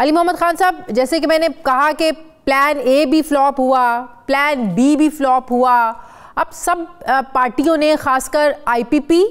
अली मोहम्मद खान साहब, जैसे कि मैंने कहा कि प्लान ए भी फ्लॉप हुआ, प्लान बी भी फ्लॉप हुआ, अब सब पार्टियों ने, खासकर आईपीपी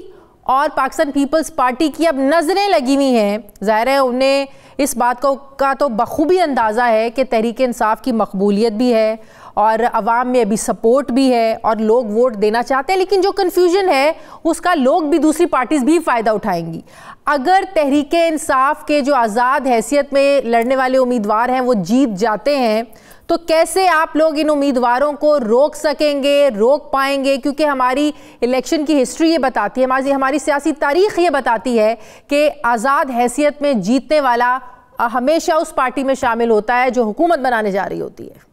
और पाकिस्तान पीपल्स पार्टी की अब नज़रें लगी हुई हैं। ज़ाहिर है उन्हें इस बात का तो बखूबी अंदाज़ा है कि तहरीक इंसाफ की मकबूलियत भी है और अवाम में अभी सपोर्ट भी है और लोग वोट देना चाहते हैं, लेकिन जो कन्फ्यूजन है उसका लोग भी, दूसरी पार्टीज़ भी फ़ायदा उठाएंगी। अगर तहरीक इंसाफ के जो आज़ाद हैसियत में लड़ने वाले उम्मीदवार हैं वो जीत जाते हैं तो कैसे आप लोग इन उम्मीदवारों को रोक सकेंगे, रोक पाएंगे? क्योंकि हमारी इलेक्शन की हिस्ट्री ये बताती है, हमारी सियासी तारीख ये बताती है कि आज़ाद हैसियत में जीतने वाला हमेशा उस पार्टी में शामिल होता है जो हुकूमत बनाने जा रही होती है।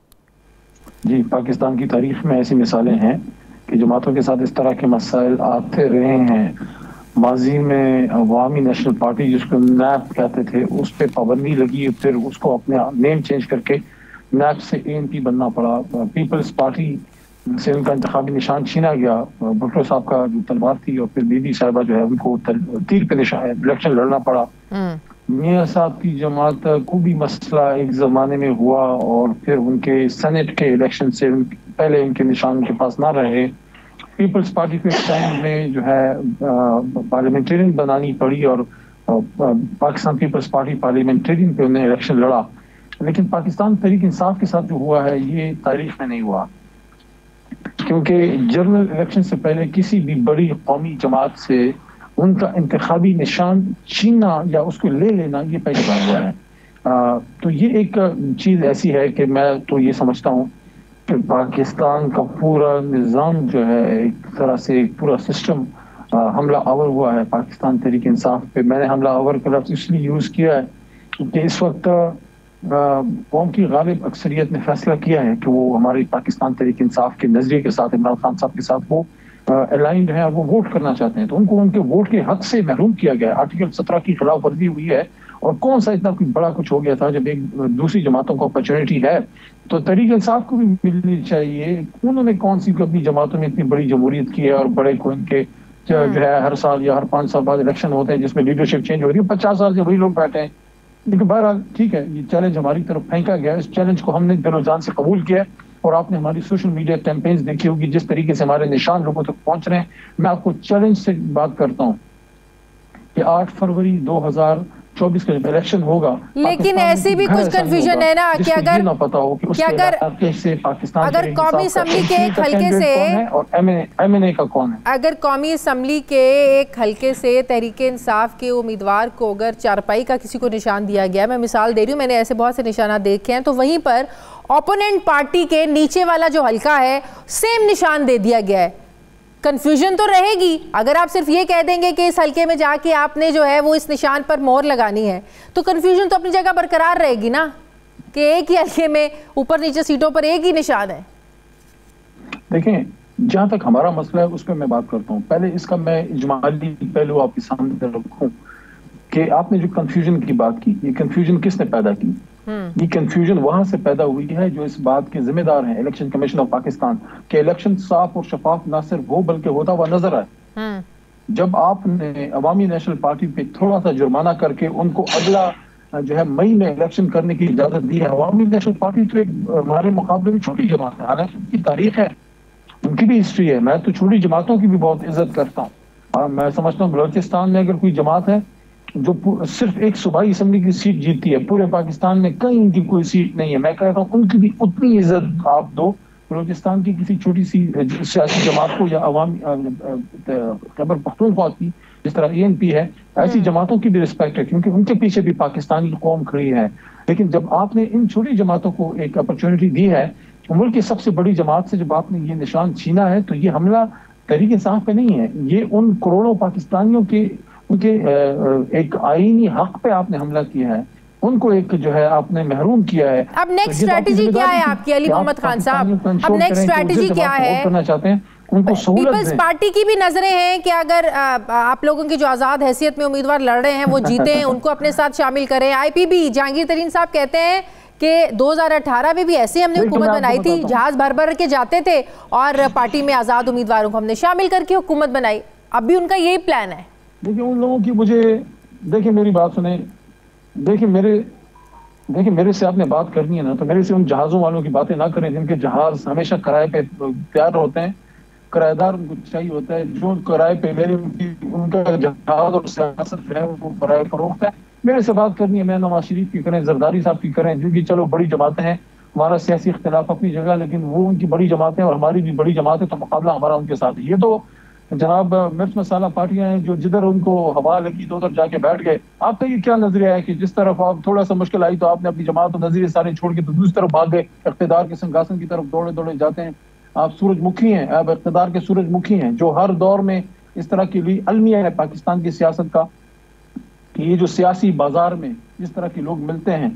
जी, पाकिस्तान की तारीख में ऐसी मिसालें हैं कि जमातों के साथ इस तरह के मसाइल आते रहे हैं। माजी में अवामी नेशनल पार्टी, जिसको नैप कहते थे, उस पर पाबंदी लगी, फिर उसको अपने नेम चेंज करके नैप से एएनपी बनना पड़ा। पीपल्स पार्टी से उनका इंतखाबी निशान छीना गया, भुट्टो साहब का जो तलवार थी, और फिर बीबी साहिबा जो है उनको तीर पे निशान इलेक्शन लड़ना पड़ा। मियां साहब की जमात को भी मसला एक जमाने में हुआ और फिर उनके सेनेट के इलेक्शन से पहले उनके निशान उनके पास ना रहे। पीपल्स पार्टी को इस टाइम में जो है पार्लियामेंटेरियन बनानी पड़ी और पाकिस्तान पीपल्स पार्टी पार्लियामेंटेरियन पे उन्हें इलेक्शन लड़ा। लेकिन पाकिस्तान तहरीक इंसाफ के साथ जो हुआ है ये तारीख में नहीं हुआ, क्योंकि जनरल इलेक्शन से पहले किसी भी बड़ी कौमी जमात से उनका इंतखाबी निशान छीनना या उसको ले लेना ये पहली बार हुआ है। तो ये एक चीज़ ऐसी है कि मैं तो ये समझता हूँ कि पाकिस्तान का पूरा निज़ाम जो है एक तरह से एक पूरा सिस्टम हमला आवर हुआ है पाकिस्तान तहरीक इंसाफ पे। मैंने हमला आवर का लफ्ज़ इसलिए यूज़ किया है क्योंकि इस वक्त कौम की गालिब अक्सरियत ने फैसला किया है कि वो हमारी पाकिस्तान तहरीक इंसाफ के नज़रिए के साथ, इमरान खान साहब के साथ वो अलाइंड है और वो वोट करना चाहते हैं। तो उनको उनके वोट के हक से महरूम किया गया है। आर्टिकल 17 की खिलाफ वर्जी हुई है और कौन सा इतना कोई बड़ा कुछ हो गया था। जब एक दूसरी जमातों को अपॉर्चुनिटी है तो तहरीक इंसाफ को भी मिलनी चाहिए। उन्होंने कौन सी अपनी जमातों में इतनी बड़ी जमहूरियत की है और बड़े को इनके जो है हर साल या हर 5 साल बाद इलेक्शन होते हैं जिसमें लीडरशिप चेंज हो रही है। 50 साल से वही लोग बैठे हैं। लेकिन बहरहाल ठीक है, ये चैलेंज हमारी तरफ फेंका गया। इस चैलेंज को हमने दिलो जान से कबूल किया और आपने हमारी सोशल मीडिया कैंपेन्स देखी होगी जिस तरीके से हमारे निशान लोगों तक पहुंच रहे हैं। मैं आपको चैलेंज से बात करता हूं कि 8 फरवरी 2024 का जब इलेक्शन होगा, लेकिन ऐसी भी कुछ कंफ्यूजन है ना कि अगर ना पता हो कि अगर कौमी असम्बली के एक हल्के से और एमएनए का कौन है, अगर कौमी असम्बली के एक हल्के से तहरीक इंसाफ के उम्मीदवार को अगर चारपाई का किसी को निशान दिया गया, मैं मिसाल दे रही हूँ, मैंने ऐसे बहुत से निशाना देखे हैं, तो वहीं पर ओपोनेंट पार्टी के नीचे वाला जो हल्का है सेम निशान दे दिया गया है। कंफ्यूजन तो रहेगी। अगर आप सिर्फ ये कह देंगे कि इस हल्के में जाके आपने जो है वो इस निशान पर मोहर लगानी है तो कंफ्यूजन तो अपनी जगह बरकरार रहेगी ना, कि एक ही हल्के में ऊपर नीचे सीटों पर एक ही निशान है। देखें, जहां तक हमारा मसला है उस पर मैं बात करता हूँ। पहले इसका मैं इजमाली पहलू आपके सामने रखूं कि आपने जो कंफ्यूजन की बात की, ये कंफ्यूजन किसने पैदा की? ये कंफ्यूजन वहां से पैदा हुई है जो इस बात के जिम्मेदार हैं इलेक्शन कमीशन ऑफ पाकिस्तान के इलेक्शन साफ और शफाफ ना सिर्फ वो बल्कि होता हुआ नजर आए। जब आपने अवामी नेशनल पार्टी पे थोड़ा सा जुर्माना करके उनको अगला जो है मई में इलेक्शन करने की इजाजत दी है। अवामी नेशनल पार्टी तो एक हमारे मुकाबले में छोटी जमात है, हालांकि उनकी तारीख है, उनकी भी हिस्ट्री है। मैं तो छोटी जमातों की भी बहुत इज्जत करता हूँ। मैं समझता हूँ बलोचिस्तान में अगर कोई जमात है जो सिर्फ एक सूबाई असम्बली की सीट जीतती है, पूरे पाकिस्तान में कहीं उनकी कोई सीट नहीं है, मैं कहता हूँ उनकी भी उतनी इज्जत आप दो। बलोचिस्तान की किसी छोटी सी सियासी जमात को या अवामी खैबर पख्तूनख्वा की जिस तरह एएनपी है, ऐसी जमातों की भी रिस्पेक्ट है क्योंकि उनके पीछे भी पाकिस्तानी कौम खड़ी है। लेकिन जब आपने इन छोटी जमातों को एक अपॉर्चुनिटी दी है, मुल्क की सबसे बड़ी जमात से जब आपने ये निशान छीना है, तो ये हमला तहरीक इंसाफ पे नहीं है, ये उन करोड़ों पाकिस्तानियों के उनके एक आईनी हक पे आपने हमला किया है, उनको एक जो है आपने महरूम किया है। अब नेक्स्ट स्ट्रेटजी क्या है आपकी अली मोहम्मद खान साहब? अब नेक्स्ट स्ट्रेटजी क्या है? करना चाहते हैं उनको पीपल्स पार्टी की भी नजरें हैं कि अगर आप लोगों की जो आजाद हैसियत में उम्मीदवार लड़ रहे हैं वो जीते हैं, उनको अपने साथ शामिल करें। आईपीबी जहांगीर तरीन साहब कहते हैं कि 2018 में भी ऐसे हमने हुकूमत बनाई थी, जहाज भर भर के जाते थे और पार्टी में आजाद उम्मीदवारों को हमने शामिल करके हुकूमत बनाई। अब भी उनका यही प्लान है। देखिए उन लोगों की, मुझे देखिए मेरी बात सुने, देखिए देखिए, मेरे से आपने बात करनी है ना, तो मेरे से उन जहाज़ों वालों की बातें ना करें जिनके जहाज़ हमेशा किराए पे तैयार होते हैं। किराएदार उनको चाहिए होता है जो किराए पे मेरे उनका जहाज़ और सियासत जो है वो किराए पर रोकता है। मेरे से बात करनी है, मैं नवाज शरीफ की करें, जरदारी साहब की करें, जिनकी चलो बड़ी जमातें हैं, हमारा सियासी इख्तिलाफ अपनी जगह, लेकिन वो उनकी बड़ी जमातें और हमारी भी बड़ी जमात है, तो मुकाबला हमारा उनके साथ है। ये तो जनाब मिर्च मसाला पार्टियां हैं जो जिधर उनको हवा लगी तो उधर जाके बैठ गए। आपका ये क्या नजरिया है कि जिस तरफ आप थोड़ा सा मुश्किल आई तो आपने अपनी जमात और नजरिए सारे छोड़ के तो दूसरी तरफ भाग गए, इख्तिदार के सिंहासन की तरफ दौड़े दौड़े जाते हैं। आप सूरजमुखी हैं, आप इख्तिदार के सूरजमुखी हैं, जो हर दौर में इस तरह के लिए अलमिया है पाकिस्तान की सियासत का कि ये जो सियासी बाजार में इस तरह के लोग मिलते हैं,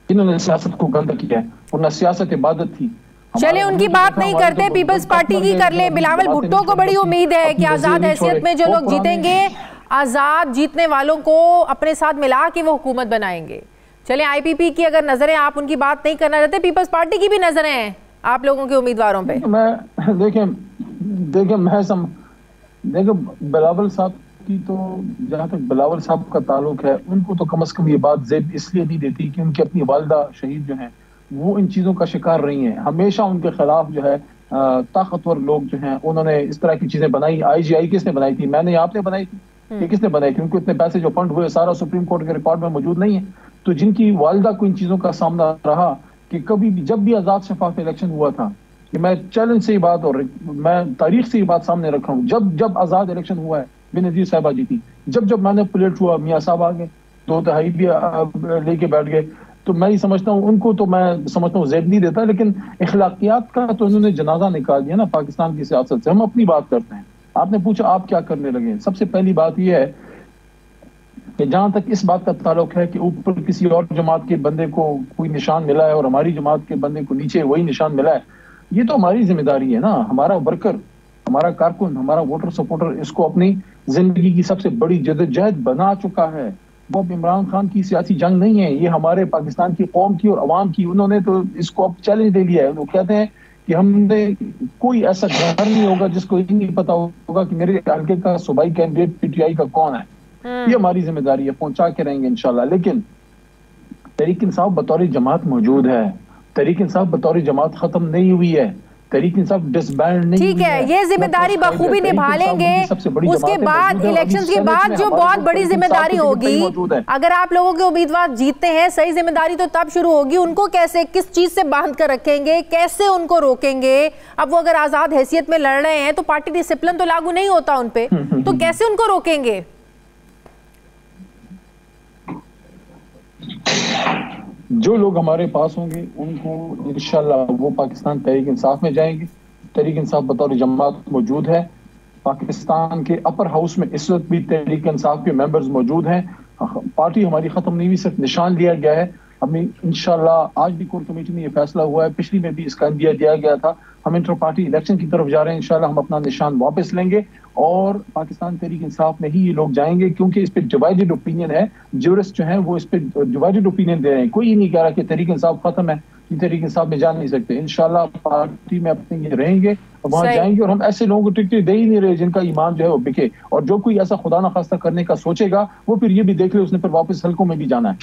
इन्होंने सियासत को गंदा किया है, वरना सियासत इबादत थी। चले उनकी बात नहीं करते, पीपल्स पार्टी की कर ले। बिलावल भुट्टो को बड़ी उम्मीद है कि आजाद हैसियत में जो लोग जीतेंगे, आजाद जीतने वालों को अपने साथ मिला के वो हुकूमत बनाएंगे। चले आईपीपी की अगर नजरें, आप उनकी बात नहीं करना चाहते, पीपल्स पार्टी की भी नजरें हैं आप लोगों के उम्मीदवारों पे। मैं देखिए बिलावल साहब की तो जहाँ तक बिलावल साहब का ताल्लुक है, उनको तो कम से कम ये बात ज़ेब इसलिए नहीं देती कि उनकी अपनी वालिदा शहीद जो हैं वो इन चीज़ों का शिकार रही हैं। हमेशा उनके खिलाफ जो है ताकतवर लोग जो हैं उन्होंने इस तरह की चीज़ें बनाई। IGI किसने बनाई थी? मैंने, आपने बनाई थी? ये किसने बनाई थी? उनको इतने पैसे जो फंड हुए सारा सुप्रीम कोर्ट के रिकॉर्ड में मौजूद नहीं है। तो जिनकी वालिदा को इन चीज़ों का सामना रहा कि कभी भी जब भी आज़ाद शफाफ इलेक्शन हुआ था, कि मैं चैलेंज से ये बात और मैं तारीख से ये बात सामने रखा हूँ, जब जब आज़ाद इलेक्शन हुआ है बेनज़ीर साहिबा जीती, जब जब मैनिपुलेट हुआ मियाँ साहब आ गए, 2/3 भी लेके बैठ गए। तो मैं ही समझता हूँ उनको, तो मैं समझता हूँ ज़ेब नहीं देता, लेकिन इखलाकियात का तो उन्होंने जनाजा निकाल दिया ना पाकिस्तान की सियासत से। हम अपनी बात करते हैं। आपने पूछा आप क्या करने लगे। सबसे पहली बात यह है कि जहां तक इस बात का ताल्लुक है कि ऊपर किसी और जमात के बंदे को कोई निशान मिला है और हमारी जमात के बंदे को नीचे वही निशान मिला है, ये तो हमारी जिम्मेदारी है ना। हमारा वर्कर, हमारा कारकुन, हमारा वोटर सपोर्टर इसको अपनी जिंदगी की सबसे बड़ी जद्दोजहद बना चुका है। वो अब इमरान खान की सियासी जंग नहीं है, ये हमारे पाकिस्तान की कौम की और अवाम की। उन्होंने तो इसको अब चैलेंज दे लिया है। वो कहते हैं कि हमने कोई ऐसा घर नहीं होगा जिसको ये नहीं पता होगा कि मेरे हल्के का सूबाई कैंडिडेट PTI का कौन है। ये हमारी जिम्मेदारी है, पहुंचा के रहेंगे इंशाल्लाह। लेकिन तहरीक इंसाफ बतौर जमात मौजूद है, तहरीक इंसाफ बतौर जमात खत्म नहीं हुई है, तहरीक इंसाफ डिसबैंड नहीं। ठीक है, ये जिम्मेदारी बखूबी निभा लेंगे। उसके बाद इलेक्शंस के बाद जो बहुत बड़ी जिम्मेदारी होगी, अगर आप लोगों के उम्मीदवार जीतते हैं, सही जिम्मेदारी तो तब शुरू होगी। उनको कैसे, किस चीज से बांध कर रखेंगे, कैसे उनको रोकेंगे? अब वो अगर आजाद हैसियत में लड़ रहे हैं तो पार्टी डिसिप्लिन तो लागू नहीं होता उन पे, तो कैसे उनको रोकेंगे? जो लोग हमारे पास होंगे उनको इंशाल्लाह वो पाकिस्तान तहरीक इंसाफ में जाएंगे। तहरीक इंसाफ बतौर जमात मौजूद है। पाकिस्तान के अपर हाउस में इस वक्त भी तहरीक इंसाफ के मेंबर्स मौजूद हैं। पार्टी हमारी खत्म नहीं हुई, सिर्फ निशान लिया गया है। हमें इंशाल्लाह आज भी कोर कमेटी में ये फैसला हुआ है, पिछली में भी इसका इंदिया दिया गया था। हम इंटर पार्टी इलेक्शन की तरफ जा रहे हैं। इंशाल्लाह हम अपना निशान वापस लेंगे और पाकिस्तान तहरीक इंसाफ में ही ये लोग जाएंगे, क्योंकि इस पे डिवाइडेड ओपिनियन है। ज्यूरिस्ट जो है वो इस पे डिवाइडेड ओपिनियन दे रहे हैं। कोई ये नहीं कह रहा कि तहरीक इंसाफ खत्म है, कि तहरीक इंसाफ में जा नहीं सकते। इंशाल्लाह पार्टी में अपने ये रहेंगे और वहां जाएंगे। और हम ऐसे लोगों को टिकट दे ही नहीं रहे जिनका ईमान जो है वो बिके। और जो कोई ऐसा खुदा ना खास्ता करने का सोचेगा वो फिर ये भी देख ले उसने फिर वापस हल्कों में भी जाना है।